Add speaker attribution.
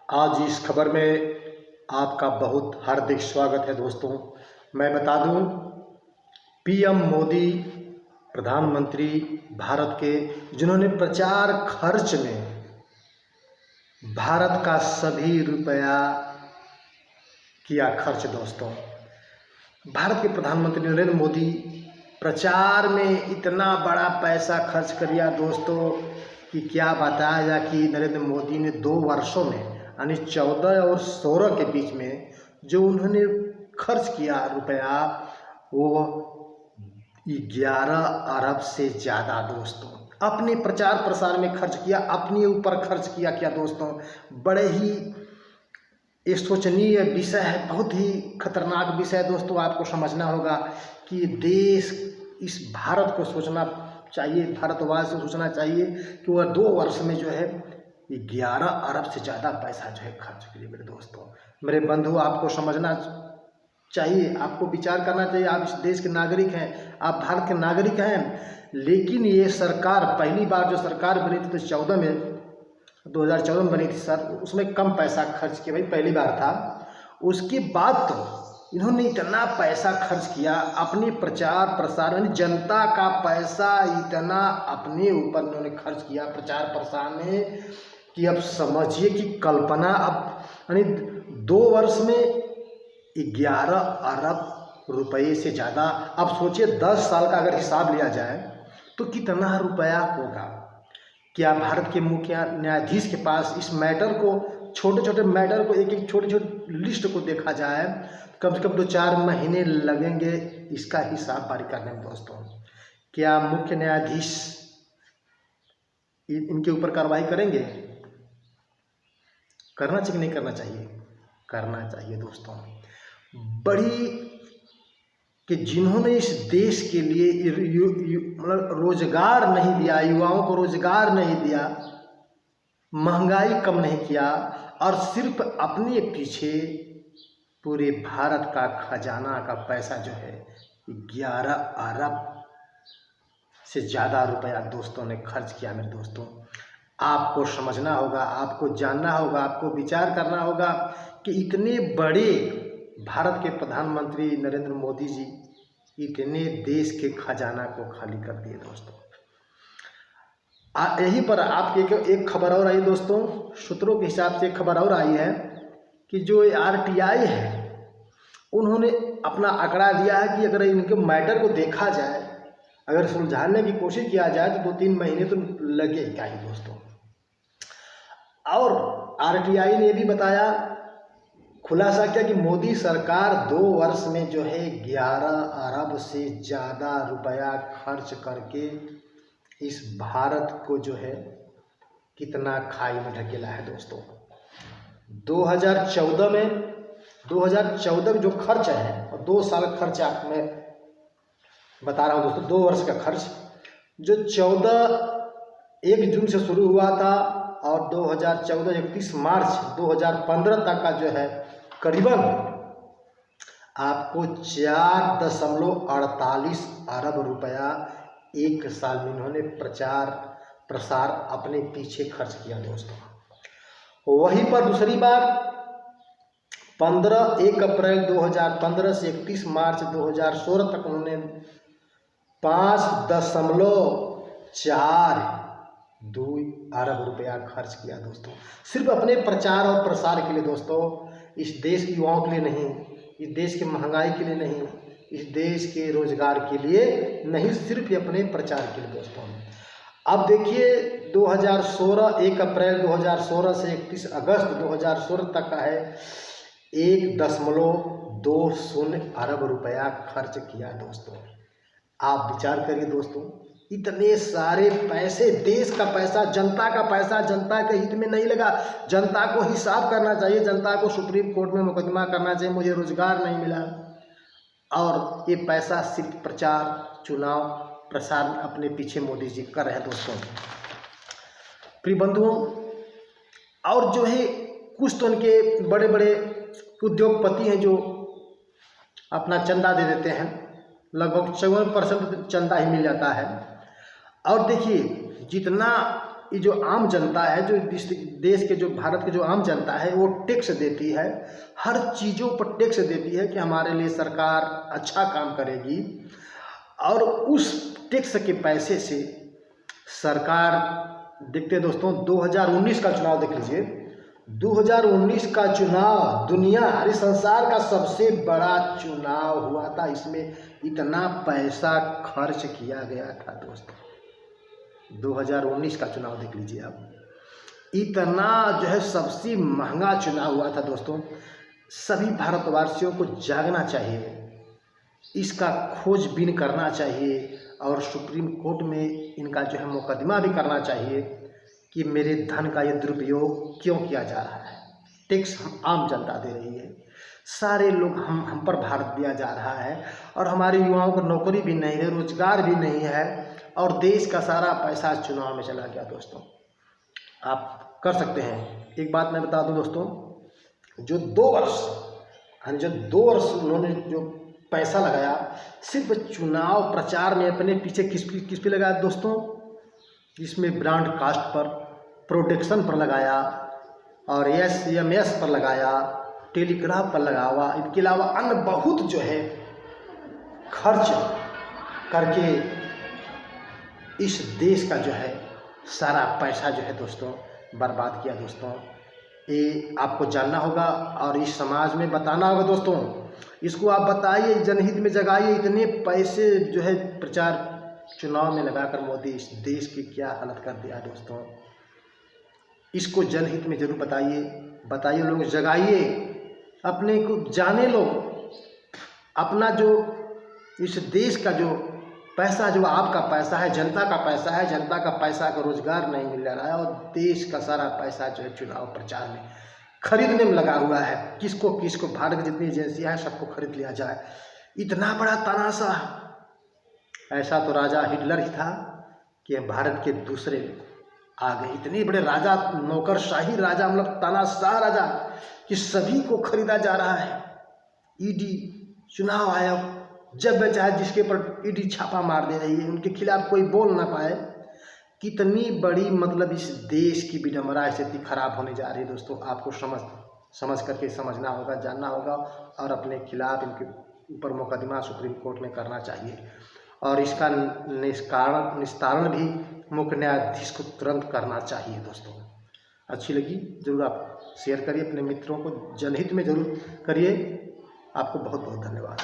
Speaker 1: आज इस खबर में आपका बहुत हार्दिक स्वागत है दोस्तों। मैं बता दूं, पीएम मोदी प्रधानमंत्री भारत के, जिन्होंने प्रचार खर्च में भारत का सभी रुपया किया खर्च। दोस्तों, भारत के प्रधानमंत्री नरेंद्र मोदी प्रचार में इतना बड़ा पैसा खर्च कर दिया दोस्तों कि क्या बताया जाए कि नरेंद्र मोदी ने 2 वर्षों में यानी 14 और 16 के बीच में जो उन्होंने खर्च किया रुपया, वो 11 अरब से ज़्यादा दोस्तों अपने प्रचार प्रसार में खर्च किया, अपने ऊपर खर्च किया। क्या दोस्तों, बड़े ही ये सोचनीय विषय है, बहुत ही खतरनाक विषय है दोस्तों। आपको समझना होगा कि देश, इस भारत को सोचना चाहिए, भारतवासी को सोचना चाहिए कि वह 2 वर्ष में जो है 11 अरब से ज़्यादा पैसा जो है खर्च किए। मेरे दोस्तों, मेरे बंधु, आपको समझना चाहिए, आपको विचार करना चाहिए। आप इस देश के नागरिक हैं, आप भारत के नागरिक हैं, लेकिन ये सरकार, पहली बार जो सरकार बनी थी तो 2014 में बनी थी सर, उसमें कम पैसा खर्च किया, भाई पहली बार था। उसके बाद तो इन्होंने इतना पैसा खर्च किया अपने प्रचार प्रसार में, जनता का पैसा इतना अपने ऊपर इन्होंने खर्च किया प्रचार प्रसार में कि अब समझिए कि कल्पना, अब यानी 2 वर्ष में 11 अरब रुपये से ज़्यादा। अब सोचिए 10 साल का अगर हिसाब लिया जाए तो कितना रुपया होगा। क्या भारत के मुख्य न्यायाधीश के पास इस मैटर को, छोटे छोटे मैटर को, एक एक छोटी छोटी लिस्ट को देखा जाए, कम से कम 2-4 महीने लगेंगे इसका हिसाब बारी करने में दोस्तों। क्या मुख्य न्यायाधीश इनके ऊपर कार्रवाई करेंगे? करना चाहिए नहीं करना चाहिए? करना चाहिए दोस्तों। बड़ी कि जिन्होंने इस देश के लिए मतलब रोजगार नहीं दिया, युवाओं को रोजगार नहीं दिया, महंगाई कम नहीं किया, और सिर्फ अपने पीछे पूरे भारत का खजाना का पैसा जो है 11 अरब से ज़्यादा रुपया दोस्तों ने खर्च किया। मेरे दोस्तों, आपको समझना होगा, आपको जानना होगा, आपको विचार करना होगा कि इतने बड़े भारत के प्रधानमंत्री नरेंद्र मोदी जी इतने देश के खजाना को खाली कर दिए दोस्तों। यहीं पर आपके एक खबर और आई दोस्तों, सूत्रों के हिसाब से एक खबर और आई है कि जो आरटीआई है, उन्होंने अपना आंकड़ा दिया है कि अगर इनके मैटर को देखा जाए, अगर सुलझाने की कोशिश किया जाए तो 2-3 महीने तो लगेगा ही दोस्तों। और आरटीआई ने भी बताया, खुलासा किया कि मोदी सरकार 2 वर्ष में जो है 11 अरब से ज़्यादा रुपया खर्च करके इस भारत को जो है कितना खाई में ढकेला है दोस्तों। 2014 का जो खर्च है, और 2 साल का खर्च आप मैं बता रहा हूँ दोस्तों, 2 वर्ष का खर्च जो 1 जून से शुरू हुआ था और 2014 31 मार्च 2015 तक का जो है करीबन आपको 4.48 अरब रुपया 1 साल में इन्होंने प्रचार प्रसार अपने पीछे खर्च किया दोस्तों। वहीं पर दूसरी बार 1 अप्रैल 2015 से 31 मार्च 2016 तक उन्होंने 5.42 अरब रुपया खर्च किया दोस्तों, सिर्फ अपने प्रचार और प्रसार के लिए दोस्तों। इस देश के युवाओं के लिए नहीं, इस देश की महंगाई के लिए नहीं, इस देश के रोजगार के लिए नहीं, सिर्फ अपने प्रचार के लिए दोस्तों। अब देखिए 1 अप्रैल 2016 से 31 अगस्त 2016 तक का है 1.20 अरब रुपया खर्च किया दोस्तों। आप विचार करिए दोस्तों, इतने सारे पैसे, देश का पैसा, जनता का पैसा, जनता के हित में नहीं लगा। जनता को हिसाब करना चाहिए, जनता को सुप्रीम कोर्ट में मुकदमा करना चाहिए, मुझे रोजगार नहीं मिला, और ये पैसा सिर्फ प्रचार, चुनाव प्रसार अपने पीछे मोदी जी कर रहे हैं दोस्तों। प्रिय बंधुओं, और जो है कुछ तो उनके बड़े बड़े उद्योगपति हैं जो अपना चंदा दे देते हैं, लगभग 54% चंदा ही मिल जाता है। और देखिए जितना ये जो आम जनता है, जो देश के जो भारत के जो आम जनता है, वो टैक्स देती है, हर चीज़ों पर टैक्स देती है कि हमारे लिए सरकार अच्छा काम करेगी। और उस टैक्स के पैसे से सरकार, देखते हैं दोस्तों 2019 का चुनाव देख लीजिए, 2019 का चुनाव दुनिया अरे संसार का सबसे बड़ा चुनाव हुआ था। इसमें इतना पैसा खर्च किया गया था दोस्तों। 2019 का चुनाव देख लीजिए आप, इतना जो है सबसे महंगा चुनाव हुआ था दोस्तों। सभी भारतवासियों को जागना चाहिए, इसका खोजबीन करना चाहिए और सुप्रीम कोर्ट में इनका जो है मुकदमा भी करना चाहिए कि मेरे धन का ये दुरुपयोग क्यों किया जा रहा है। टैक्स हम आम जनता दे रही है, सारे लोग हम पर भार दिया जा रहा है और हमारे युवाओं को नौकरी भी नहीं है, रोजगार भी नहीं है और देश का सारा पैसा चुनाव में चला गया दोस्तों। आप कर सकते हैं। एक बात मैं बता दूं दोस्तों, जो 2 वर्ष उन्होंने जो पैसा लगाया सिर्फ चुनाव प्रचार में, अपने पीछे किस पे लगाया दोस्तों, जिसमें ब्रांड कास्ट पर, प्रोटेक्शन पर लगाया और SMS पर लगाया, टेलीग्राफ पर लगावा, इनके अलावा अन्य बहुत जो है खर्च करके इस देश का जो है सारा पैसा जो है दोस्तों बर्बाद किया दोस्तों। ये आपको जानना होगा और इस समाज में बताना होगा दोस्तों। इसको आप बताइए, जनहित में जगाइए। इतने पैसे जो है प्रचार चुनाव में लगाकर मोदी इस देश की क्या हालत कर दिया दोस्तों। इसको जनहित में जरूर बताइए लोग, जगाइए, अपने को जाने लो। अपना जो इस देश का जो पैसा, जो आपका पैसा है, जनता का पैसा है, जनता का पैसा का रोजगार नहीं मिल रहा है और देश का सारा पैसा जो है चुनाव प्रचार में खरीदने में लगा हुआ है। किसको भारत की जितनी एजेंसियां हैं सबको खरीद लिया जाए। इतना बड़ा तानाशाह, ऐसा तो राजा हिटलर ही था कि भारत के दूसरे आ गए। इतने बड़े राजा, नौकरशाही राजा, मतलब तानाशाह राजा कि सभी को खरीदा जा रहा है। ईडी, चुनाव आयोग जब चाहे जिसके ऊपर ईडी छापा मार दे रही है, उनके खिलाफ कोई बोल ना पाए। कितनी बड़ी मतलब इस देश की विडंबना, स्थिति खराब होने जा रही है दोस्तों। आपको समझ करके समझना होगा, जानना होगा और अपने खिलाफ इनके ऊपर मुकदमा सुप्रीम कोर्ट में करना चाहिए और इसका निस्तारण भी मुख्य न्यायाधीश को तुरंत करना चाहिए दोस्तों। अच्छी लगी जरूर आप शेयर करिए, अपने मित्रों को जनहित में जरूर करिए। आपको बहुत बहुत धन्यवाद।